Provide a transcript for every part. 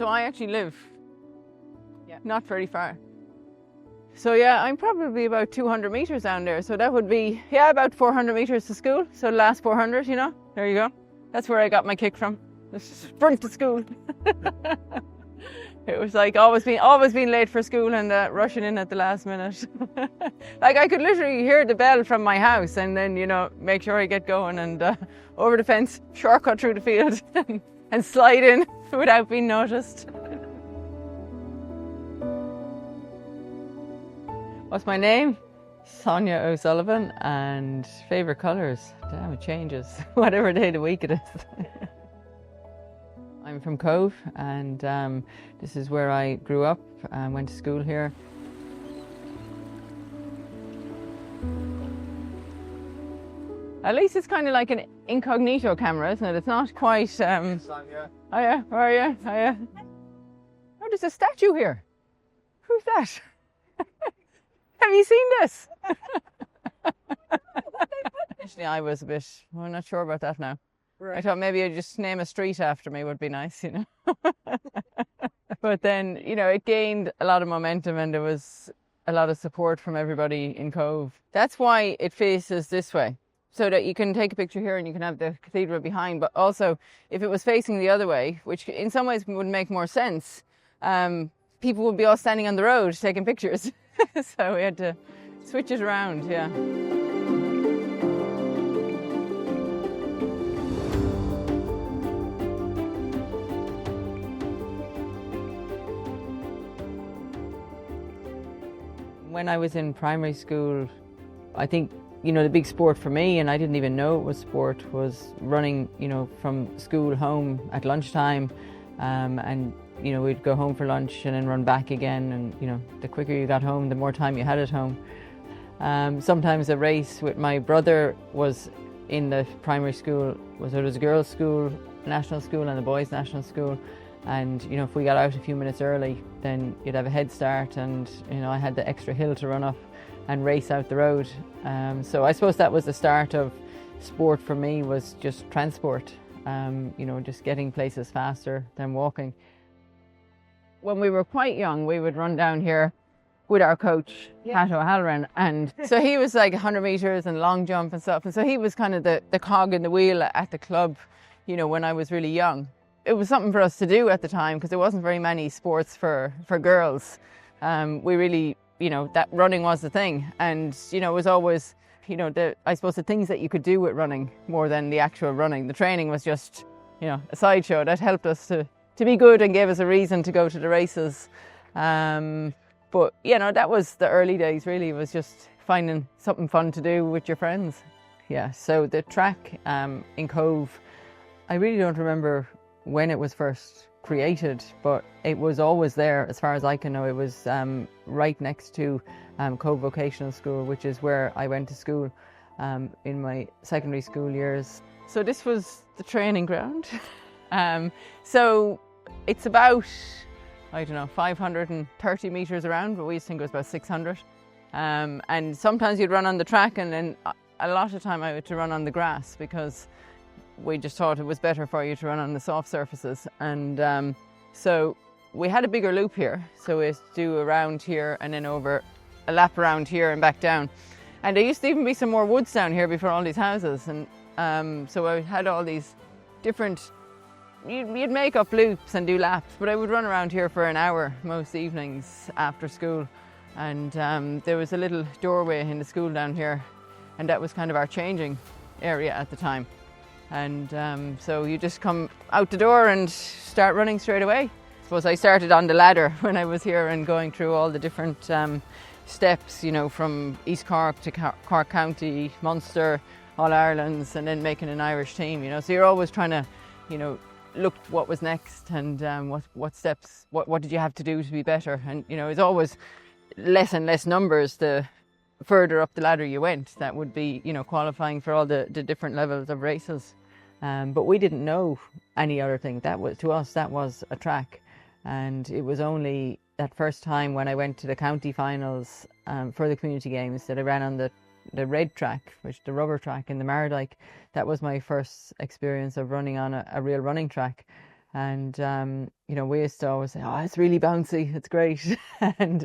So I actually live not very far. So yeah, I'm probably about 200 metres down there. So that would be, about 400 metres to school. So the last 400, you know, there you go. That's where I got my kick from. The sprint to school. It was like always being late for school and rushing in at the last minute. Like I could literally hear the bell from my house and then, you know, make sure I get going and over the fence, shortcut through the field and slide in without being noticed. What's my name? Sonia O'Sullivan, and favourite colours? Damn, it changes whatever day of the week it is. I'm from Cobh, and this is where I grew up and went to school here. At least it's kind of like an incognito camera, isn't it? It's not quite... Sonia. Oh yeah, how are you? Oh yeah. Oh, there's a statue here. Who's that? Have you seen this? Actually, I was a bit... I'm not sure about that now. Right. I thought maybe I'd just name a street after me would be nice, you know. But then, you know, it gained a lot of momentum and there was a lot of support from everybody in Cobh. That's why it faces this way, so that you can take a picture here and you can have the cathedral behind. But also, if it was facing the other way, which in some ways would make more sense, people would be all standing on the road taking pictures. So we had to switch it around, yeah. When I was in primary school, I think, you know, the big sport for me, and I didn't even know it was sport, was running, you know, from school home at lunchtime, and you know, we'd go home for lunch and then run back again, and you know, the quicker you got home, the more time you had at home. Sometimes a race with my brother was in the primary school, there was a girls' school, national school, and a boys' national school. And you know, if we got out a few minutes early, then you'd have a head start, and you know, I had the extra hill to run up and race out the road. So I suppose that was the start of sport for me, was just transport. You know, just getting places faster than walking. When we were quite young, we would run down here with our coach, Pat O'Halloran, and so he was like 100 metres and long jump and stuff, and so he was kind of the cog in the wheel at the club, you know, when I was really young. It was something for us to do at the time because there wasn't very many sports for girls. We really, you know, that running was the thing, and you know, it was always, you know, I suppose the things that you could do with running more than the actual running. The training was just, you know, a sideshow that helped us to be good and gave us a reason to go to the races. But you know, that was the early days really. It was just finding something fun to do with your friends. Yeah, so the track in Cobh, I really don't remember when it was first created, but it was always there as far as I can know. It was right next to Cobh Vocational School, which is where I went to school in my secondary school years. So this was the training ground. So it's about, I don't know, 530 metres around, but we used to think it was about 600. And sometimes you'd run on the track, and then a lot of time I had to run on the grass because we just thought it was better for you to run on the soft surfaces. And so we had a bigger loop here. So we used to do around here and then over a lap around here and back down. And there used to even be some more woods down here before all these houses. And so I had all these different, you'd make up loops and do laps, but I would run around here for an hour most evenings after school. And there was a little doorway in the school down here, and that was kind of our changing area at the time. And so you just come out the door and start running straight away. I suppose I started on the ladder when I was here and going through all the different steps, you know, from East Cork to Cork County, Munster, All Ireland's, and then making an Irish team, you know. So you're always trying to, you know, look what was next and what steps, what did you have to do to be better. And, you know, it's always less and less numbers the further up the ladder you went. That would be, you know, qualifying for all the different levels of races. But we didn't know any other thing. That was, to us, that was a track. And it was only that first time when I went to the county finals for the community games that I ran on the red track, which the rubber track in the Mardyke. That was my first experience of running on a real running track. And, you know, we used to always say, oh, it's really bouncy, it's great. And,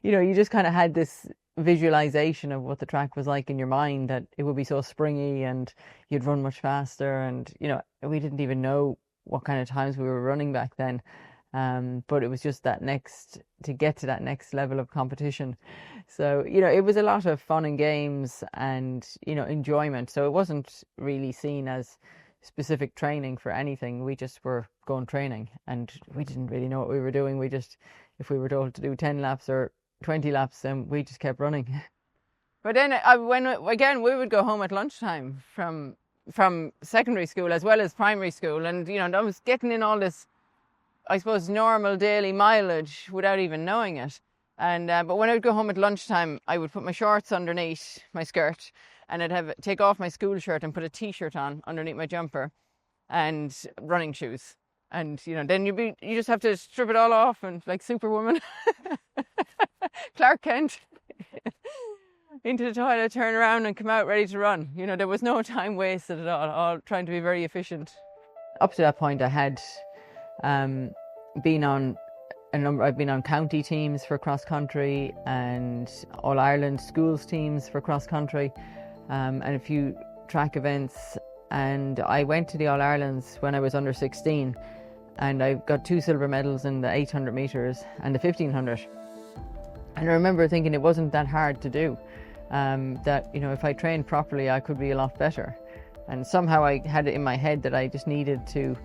you know, you just kind of had this visualization of what the track was like in your mind, that it would be so springy and you'd run much faster. And, you know, we didn't even know what kind of times we were running back then. But it was just to get to that next level of competition. So, you know, it was a lot of fun and games and, you know, enjoyment. So it wasn't really seen as specific training for anything. We just were going training, and we didn't really know what we were doing. We just, if we were told to do 10 laps or 20 laps, then we just kept running. But then when we would go home at lunchtime from secondary school as well as primary school, and, you know, I was getting in all this, I suppose, normal daily mileage without even knowing it. And but when I would go home at lunchtime, I would put my shorts underneath my skirt, and I'd take off my school shirt and put a t-shirt on underneath my jumper and running shoes. And, you know, then you just have to strip it all off, and like Superwoman, Clark Kent, into the toilet, turn around and come out ready to run. You know, there was no time wasted at all trying to be very efficient. Up to that point, I had been on I've been on county teams for cross country and All Ireland schools teams for cross country, and a few track events. And I went to the All Irelands when I was under 16, and I got 2 silver medals in the 800 metres and the 1500. And I remember thinking it wasn't that hard to do, that, you know, if I trained properly, I could be a lot better. And somehow I had it in my head that I just needed to,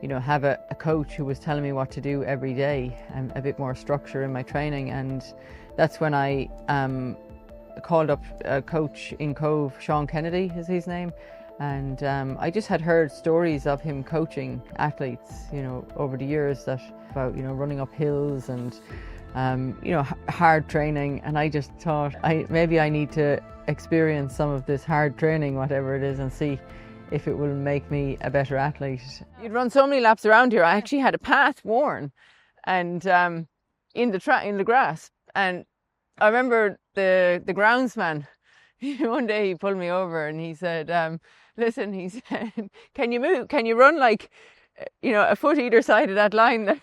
you know, have a coach who was telling me what to do every day, and a bit more structure in my training. And that's when I called up a coach in Cobh, Sean Kennedy is his name. And I just had heard stories of him coaching athletes, you know, over the years, about, you know, running up hills and, you know, hard training. And I just thought, maybe I need to experience some of this hard training, whatever it is, and see if it will make me a better athlete. You'd run so many laps around here. I actually had a path worn, and in the grass. And I remember the groundsman, one day he pulled me over and he said, listen, he said, can you run like, you know, a foot either side of that line there?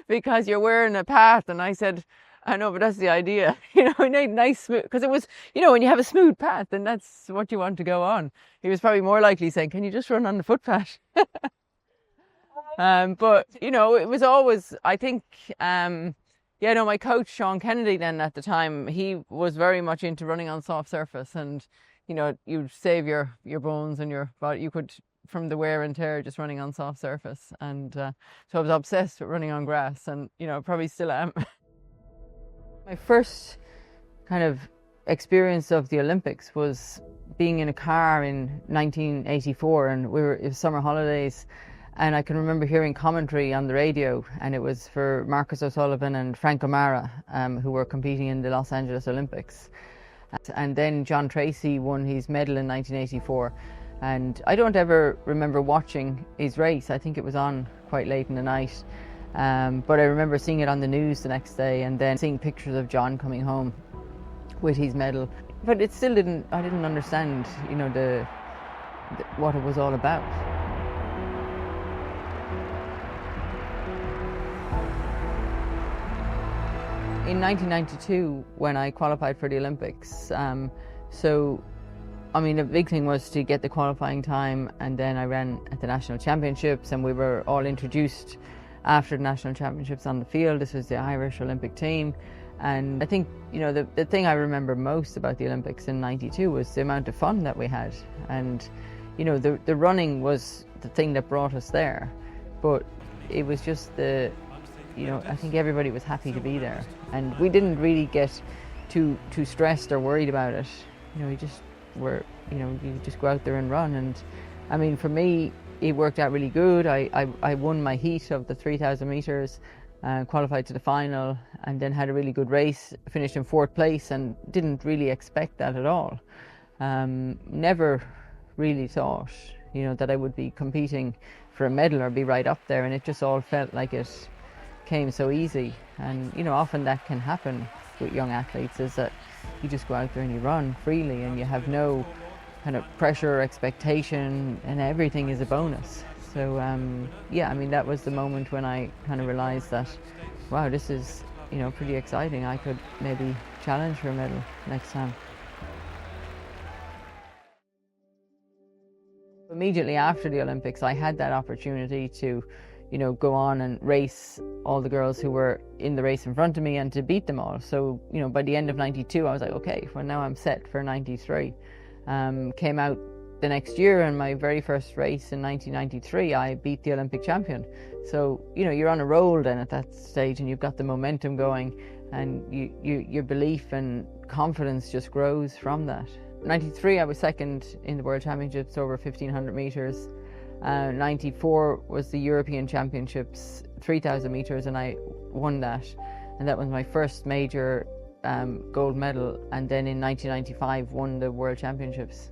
Because you're wearing a path. And I said, I know, but that's the idea, you know, nice smooth, because it was, you know, when you have a smooth path, then that's what you want to go on. He was probably more likely saying, can you just run on the footpath? But, you know, it was always, I think, my coach, Sean Kennedy, then at the time, he was very much into running on soft surface, and, you know, you'd save your bones and your body, you could, from the wear and tear, just running on soft surface. And so I was obsessed with running on grass, and, you know, probably still am. My first kind of experience of the Olympics was being in a car in 1984, and it was summer holidays, and I can remember hearing commentary on the radio, and it was for Marcus O'Sullivan and Frank O'Mara, who were competing in the Los Angeles Olympics. And then John Tracy won his medal in 1984, and I don't ever remember watching his race. I think it was on quite late in the night. But I remember seeing it on the news the next day, and then seeing pictures of John coming home with his medal. But it still I didn't understand, you know, what it was all about. In 1992, when I qualified for the Olympics, so, I mean, the big thing was to get the qualifying time, and then I ran at the national championships, and we were all introduced after the national championships on the field. This was the Irish Olympic team. And I think, you know, the thing I remember most about the Olympics in 92 was the amount of fun that we had. And, you know, the running was the thing that brought us there. But it was just you know, I think everybody was happy to be there. And we didn't really get too stressed or worried about it. You know, we just were, you know, you just go out there and run. And I mean, for me, it worked out really good. I won my heat of the 3,000 metres, qualified to the final, and then had a really good race, finished in 4th place, and didn't really expect that at all. Never really thought, you know, that I would be competing for a medal or be right up there, and it just all felt like it came so easy. And, you know, often that can happen with young athletes, is that you just go out there and you run freely and you have no kind of pressure or expectation, and everything is a bonus. So yeah, I mean, that was the moment when I kind of realised that, wow, this is, you know, pretty exciting. I could maybe challenge for a medal next time. Immediately after the Olympics, I had that opportunity to, you know, go on and race all the girls who were in the race in front of me and to beat them all. So, you know, by the end of 92, I was like, okay, well, now I'm set for 93. Came out the next year, and my very first race in 1993, I beat the Olympic champion. So, you know, you're on a roll then at that stage, and you've got the momentum going, and your belief and confidence just grows from that. 93, I was second in the World Championships over 1500 metres. 94 was the European Championships, 3000 metres, and I won that. And that was my first major gold medal. And then in 1995, won the World Championships.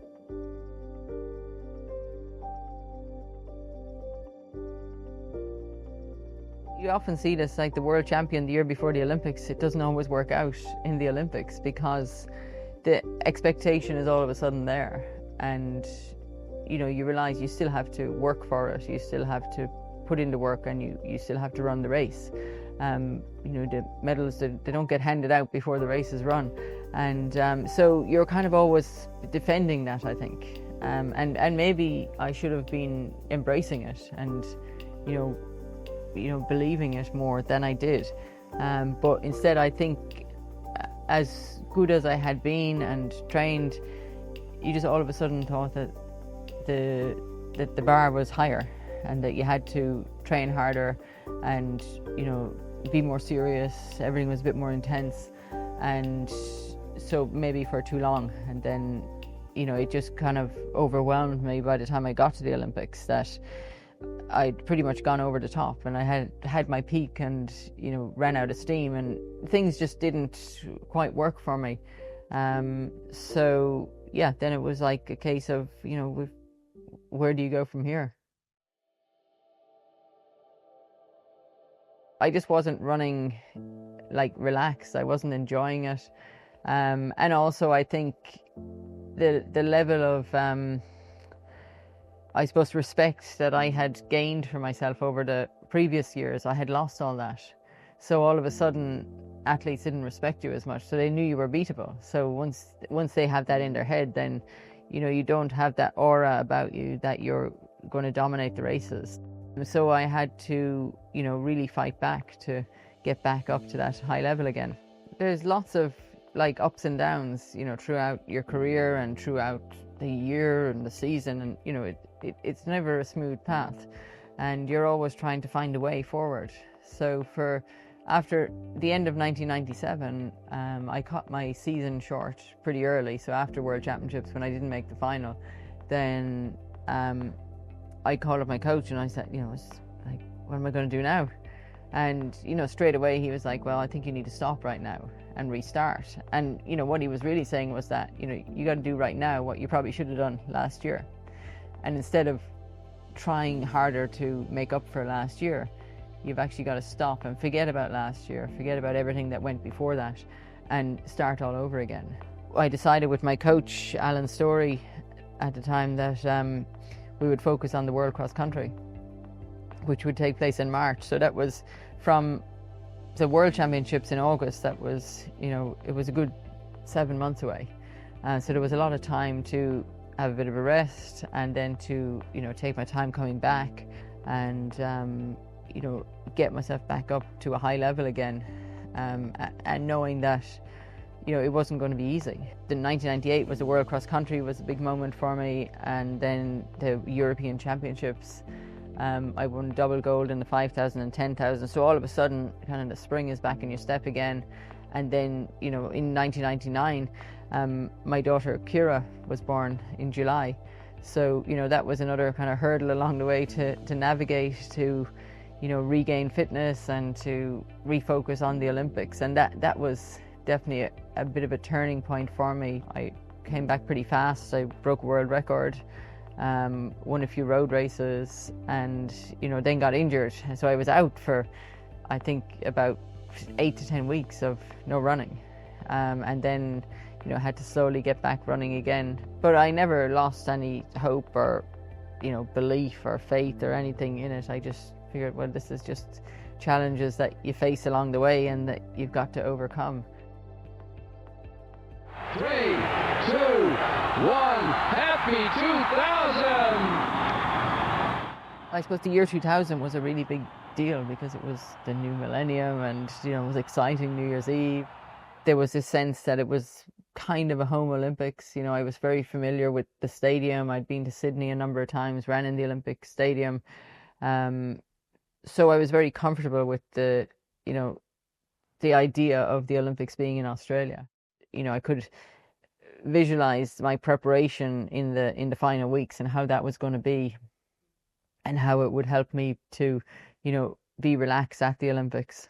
You often see this, like the world champion the year before the Olympics, it doesn't always work out in the Olympics because the expectation is all of a sudden there, and you know, you realise you still have to work for it, you still have to put in the work, and you still have to run the race. You know, the medals, they don't get handed out before the race is run, and so you're kind of always defending that, I think, and maybe I should have been embracing it and you know believing it more than I did, but instead I think, as good as I had been and trained, you just all of a sudden thought that the bar was higher, and that you had to train harder and, you know, be more serious. Everything was a bit more intense, and so maybe for too long. And then, you know, it just kind of overwhelmed me by the time I got to the Olympics, that I'd pretty much gone over the top, and I had my peak, and, you know, ran out of steam, and things just didn't quite work for me. So yeah, then it was like a case of, you know, where do you go from here? I just wasn't running like relaxed. I wasn't enjoying it, and also I think the level of I suppose respect that I had gained for myself over the previous years, I had lost all that. So all of a sudden, athletes didn't respect you as much, so they knew you were beatable. So once they have that in their head, then, you know, you don't have that aura about you that you're going to dominate the races. So I had to, you know, really fight back to get back up to that high level again. There's lots of like ups and downs, you know, throughout your career and throughout the year and the season, and you know, it's never a smooth path, and you're always trying to find a way forward. So after the end of 1997, I cut my season short pretty early. So after World Championships, when I didn't make the final, then I called up my coach and I said, you know, it's like, what am I going to do now? And, you know, straight away he was like, well, I think you need to stop right now and restart. And, you know, what he was really saying was that, you know, you got to do right now what you probably should have done last year. And instead of trying harder to make up for last year, you've actually got to stop and forget about last year, forget about everything that went before that, and start all over again. I decided with my coach, Alan Story, at the time that we would focus on the World Cross Country, which would take place in March. So that was from the World Championships in August. That was, you know, it was a good 7 months away. So there was a lot of time to have a bit of a rest, and then to, you know, take my time coming back and, you know, get myself back up to a high level again, and knowing that, you know, it wasn't going to be easy. The 1998 was the World Cross Country, was a big moment for me, and then the European Championships. I won double gold in the 5,000 and 10,000, so all of a sudden kind of the spring is back in your step again. And then, you know, in 1999, my daughter Kira was born in July, so, you know, that was another kind of hurdle along the way to navigate, to, you know, regain fitness and to refocus on the Olympics. And that was definitely a bit of a turning point for me. I came back pretty fast. I broke a world record, won a few road races, and, you know, then got injured. So I was out for, I think, about 8 to 10 weeks of no running, and then, you know, had to slowly get back running again. But I never lost any hope or belief or faith or anything in it. I just figured, well, this is just challenges that you face along the way and that you've got to overcome. 3, 2, 1, happy 2000! I suppose the year 2000 was a really big deal because it was the new millennium and, it was exciting. New Year's Eve. There was this sense that it was kind of a home Olympics. I was very familiar with the stadium. I'd been to Sydney a number of times, ran in the Olympic Stadium. So I was very comfortable with the idea of the Olympics being in Australia. I could visualize my preparation in the final weeks and how that was going to be and how it would help me to, be relaxed at the Olympics.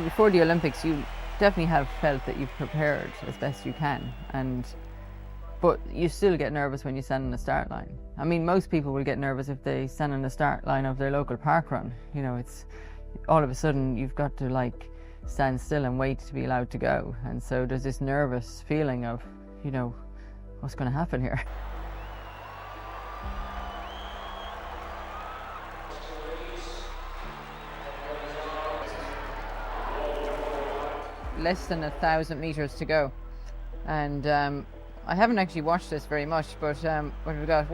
Before the Olympics, you definitely have felt that you've prepared as best you can, but you still get nervous when you stand on the start line. I mean, most people will get nervous if they stand on the start line of their local park run. It's all of a sudden you've got to stand still and wait to be allowed to go, and so there's this nervous feeling of, what's going to happen here. Less than 1,000 meters to go, and I haven't actually watched this very much, but what we've got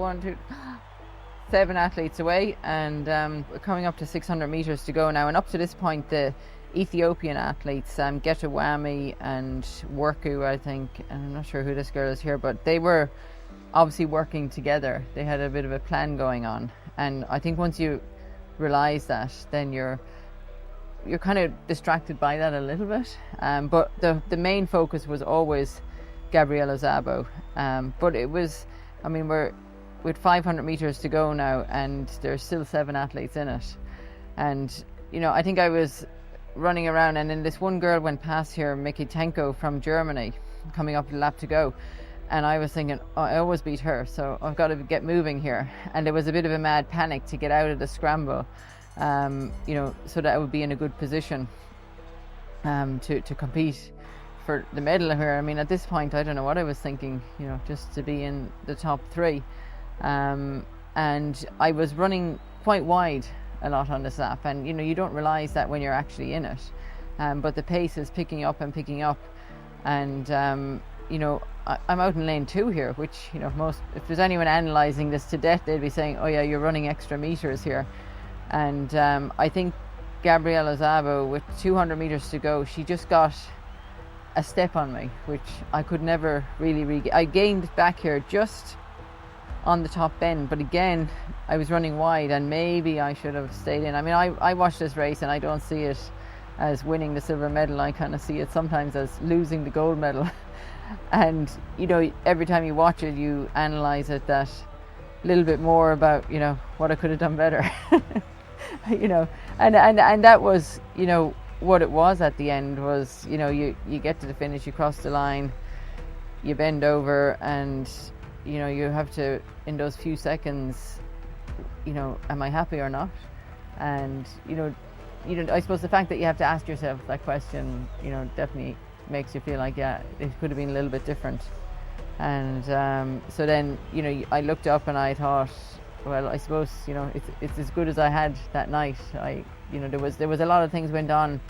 7 athletes away, and we're coming up to 600 meters to go now. And up to this point, the Ethiopian athletes, Getawami and Worku, I think, and I'm not sure who this girl is here, but they were obviously working together. They had a bit of a plan going on, and I think once you realize that, then you're kind of distracted by that a little bit, but the main focus was always Gabriela Szabo. But it was, we're with 500 meters to go now, and there's still 7 athletes in it. And I think I was running around, and then this one girl went past here, Mikitenko from Germany, coming up the lap to go, and I was thinking, I always beat her, so I've got to get moving here. And there was a bit of a mad panic to get out of the scramble, so that I would be in a good position to compete for the medal here. At this point, I don't know what I was thinking, just to be in the top 3. And I was running quite wide a lot on this lap, and you don't realize that when you're actually in it, but the pace is picking up, and I'm out in lane 2 here, which if there's anyone analysing this to death, they'd be saying, oh yeah, you're running extra meters here. And I think Gabriela Szabo, with 200 meters to go, she just got a step on me, which I could never really regain. I gained back here just on the top bend, but again, I was running wide, and maybe I should have stayed in. I watched this race, and I don't see it as winning the silver medal. I kind of see it sometimes as losing the gold medal. And every time you watch it, you analyse it that little bit more about what I could have done better. And that was what it was at the end was you get to the finish, you cross the line, you bend over, and you have to, in those few seconds, am I happy or not? And I suppose the fact that you have to ask yourself that question definitely makes you feel like, yeah, it could have been a little bit different. And so then I looked up and I thought, well, I suppose it's as good as I had that night. There was a lot of things went on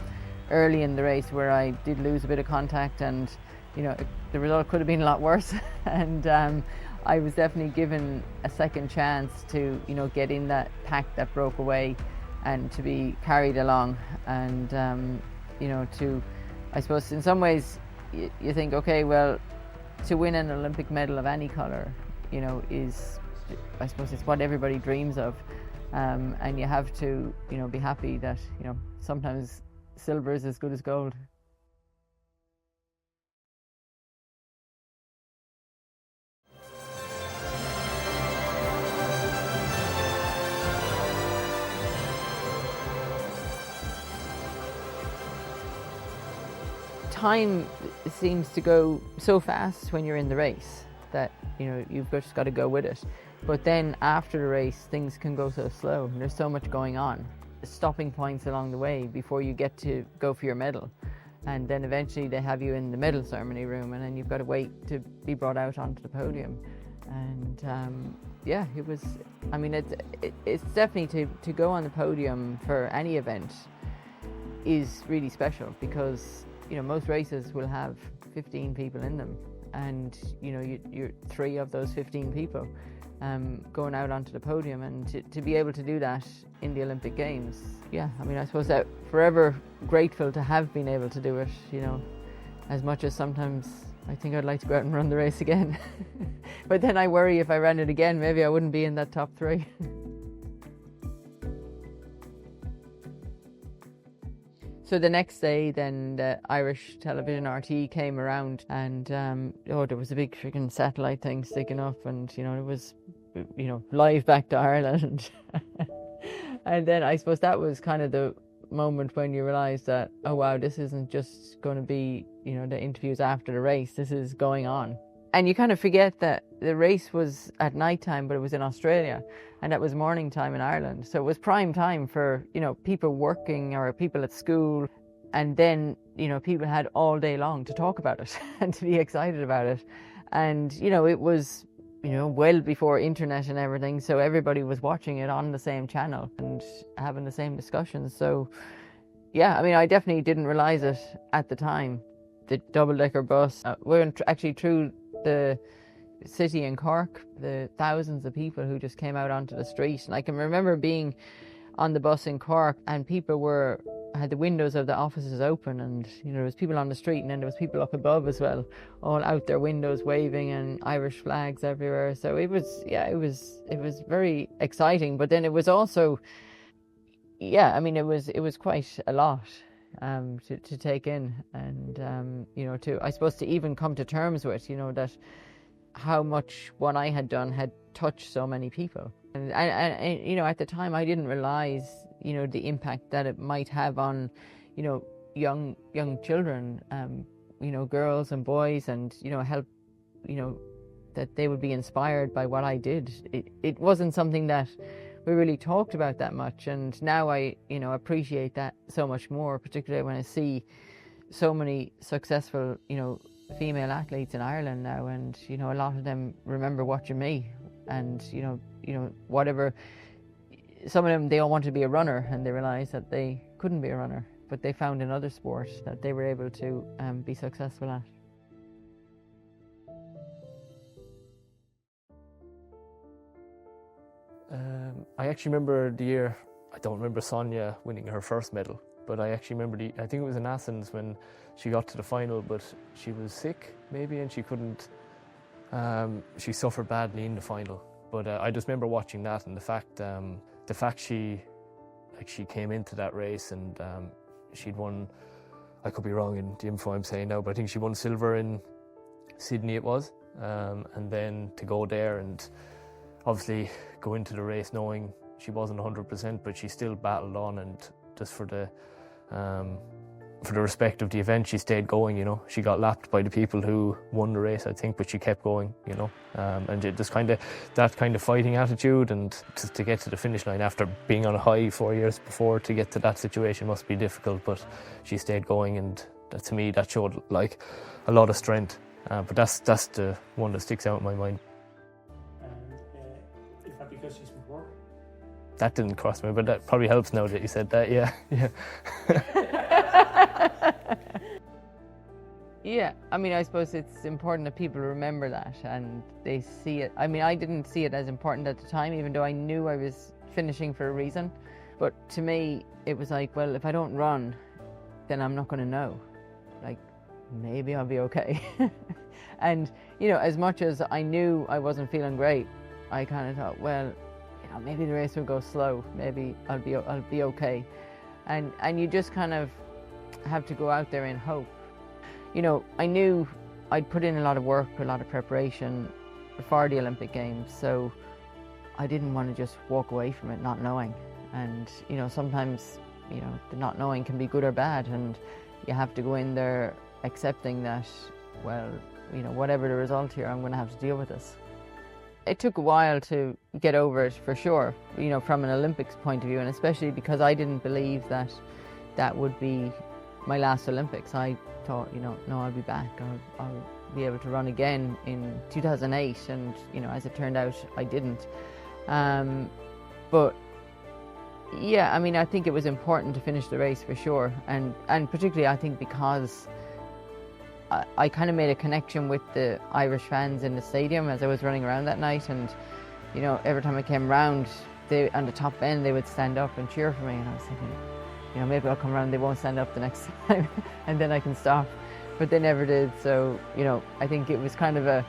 early in the race where I did lose a bit of contact, and the result could have been a lot worse. And I was definitely given a second chance to get in that pack that broke away and to be carried along, and to, I suppose in some ways you think, okay, well, to win an Olympic medal of any colour is, I suppose it's what everybody dreams of, and you have to be happy that sometimes silver is as good as gold. Time seems to go so fast when you're in the race that you've just got to go with it. But then after the race, things can go so slow. There's so much going on. Stopping points along the way before you get to go for your medal. And then eventually they have you in the medal ceremony room, and then you've got to wait to be brought out onto the podium. And yeah, it was, I mean, it's definitely to go on the podium for any event is really special, because, you know, most races will have 15 people in them, and, you know, you're 3 of those 15 people going out onto the podium, and to be able to do that in the Olympic Games, yeah, I mean, I suppose that forever grateful to have been able to do it, you know, as much as sometimes I think I'd like to go out and run the race again. But then I worry if I ran it again, maybe I wouldn't be in that top 3. So the next day, then the Irish television RT came around, and there was a big freaking satellite thing sticking up, and, you know, it was, you know, live back to Ireland. And then I suppose that was kind of the moment when you realise that, oh wow, this isn't just going to be, you know, the interviews after the race, this is going on. And you kind of forget that the race was at night time, but it was in Australia, and that was morning time in Ireland. So it was prime time for, you know, people working or people at school. And then, you know, people had all day long to talk about it and to be excited about it. And, you know, it was, you know, well before internet and everything. So everybody was watching it on the same channel and having the same discussions. So, yeah, I mean, I definitely didn't realise it at the time. The double-decker bus went actually through the city in Cork, the thousands of people who just came out onto the street. And I can remember being on the bus in Cork, and people had the windows of the offices open, and, you know, there was people on the street, and then there was people up above as well, all out their windows waving, and Irish flags everywhere. So it was, yeah, it was very exciting. But then it was also, yeah, I mean, it was quite a lot to take in, and you know, I suppose to even come to terms with, you know, that how much what I had done had touched so many people. And you know, at the time I didn't realize, you know, the impact that it might have on, you know, young children, you know, girls and boys, and, you know, help, you know, that they would be inspired by what I did. It wasn't something that we really talked about that much, and now I, you know, appreciate that so much more, particularly when I see so many successful, you know, female athletes in Ireland now, and, you know, a lot of them remember watching me, and, you know, whatever, some of them, they all wanted to be a runner, and they realized that they couldn't be a runner, but they found another sport that they were able to be successful at. I actually remember the year, I don't remember Sonia winning her first medal, but I actually remember I think it was in Athens when she got to the final, but she was sick maybe, and she couldn't, she suffered badly in the final. But I just remember watching that, and the fact she came into that race, and she'd won, I could be wrong in the info I'm saying now, but I think she won silver in Sydney it was, and then to go there and obviously go into the race knowing she wasn't 100%, but she still battled on, and just for the respect of the event, she stayed going, you know. She got lapped by the people who won the race, I think, but she kept going, you know. And it just that kind of fighting attitude, and to get to the finish line after being on a high 4 years before, to get to that situation must be difficult, but she stayed going, and to me that showed like a lot of strength. But that's the one that sticks out in my mind. Is that because she's from work? That didn't cross me, but that probably helps now that you said that, yeah. Yeah, I mean, I suppose it's important that people remember that and they see it. I mean, I didn't see it as important at the time, even though I knew I was finishing for a reason. But to me, it was like, well, if I don't run, then I'm not going to know. Like, maybe I'll be okay. And, you know, as much as I knew I wasn't feeling great, I kind of thought, well, you know, maybe the race will go slow. Maybe I'll be okay. And you just kind of have to go out there in hope. You know, I knew I'd put in a lot of work, a lot of preparation for the Olympic Games, so I didn't want to just walk away from it not knowing. And, you know, sometimes, you know, the not knowing can be good or bad, and you have to go in there accepting that, well, you know, whatever the result here, I'm going to have to deal with this. It took a while to get over it, for sure, you know, from an Olympics point of view, and especially because I didn't believe that that would be my last Olympics. I thought, you know, no, I'll be back. I'll be able to run again in 2008, and you know, as it turned out, I didn't. But yeah, I mean, I think it was important to finish the race, for sure, and particularly I think because I kind of made a connection with the Irish fans in the stadium as I was running around that night, and you know, every time I came round, they on the top end they would stand up and cheer for me, and I was thinking, you know, maybe I'll come around, they won't stand up the next time, and then I can stop. But they never did. So you know, I think it was kind of a,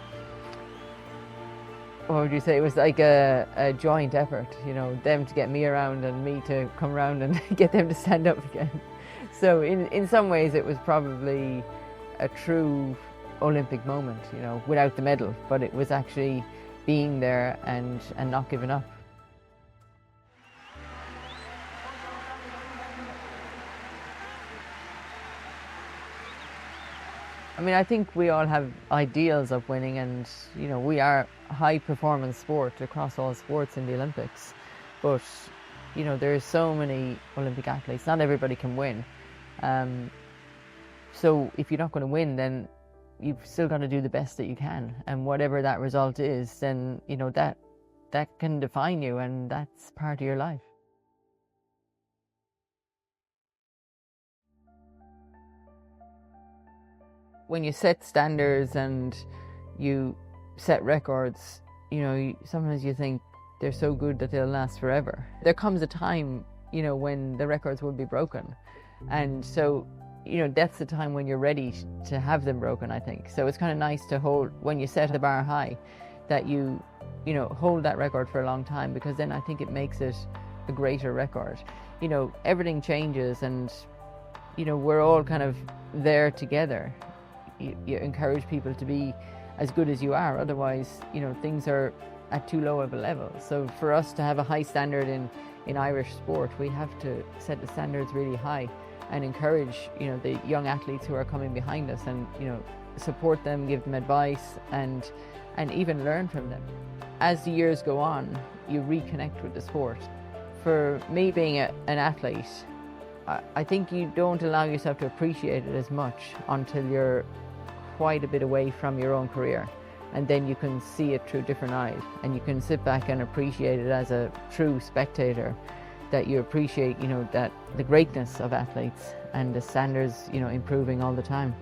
what would you say? It was like a joint effort. You know, them to get me around and me to come around and get them to stand up again. So in some ways, it was probably a true Olympic moment, you know, without the medal, but it was actually being there and not giving up. I mean, I think we all have ideals of winning, and you know, we are a high performance sport across all sports in the Olympics, but you know, there's so many Olympic athletes, not everybody can win. So if you're not going to win, then you've still got to do the best that you can, and whatever that result is, then you know, that can define you, and that's part of your life. When you set standards and you set records, you know, sometimes you think they're so good that they'll last forever. There comes a time, you know, when the records will be broken, and so you know, that's the time when you're ready to have them broken, I think. So it's kind of nice to hold, when you set the bar high, that you know, hold that record for a long time, because then I think it makes it a greater record. You know, everything changes, and you know, we're all kind of there together. You encourage people to be as good as you are, otherwise, you know, things are at too low of a level. So for us to have a high standard in Irish sport, we have to set the standards really high and encourage, you know, the young athletes who are coming behind us, and you know, support them, give them advice, and even learn from them. As the years go on, you reconnect with the sport. For me, being an athlete, I think you don't allow yourself to appreciate it as much until you're quite a bit away from your own career, and then you can see it through different eyes, and you can sit back and appreciate it as a true spectator, that you appreciate, you know, that the greatness of athletes and the standards, you know, improving all the time.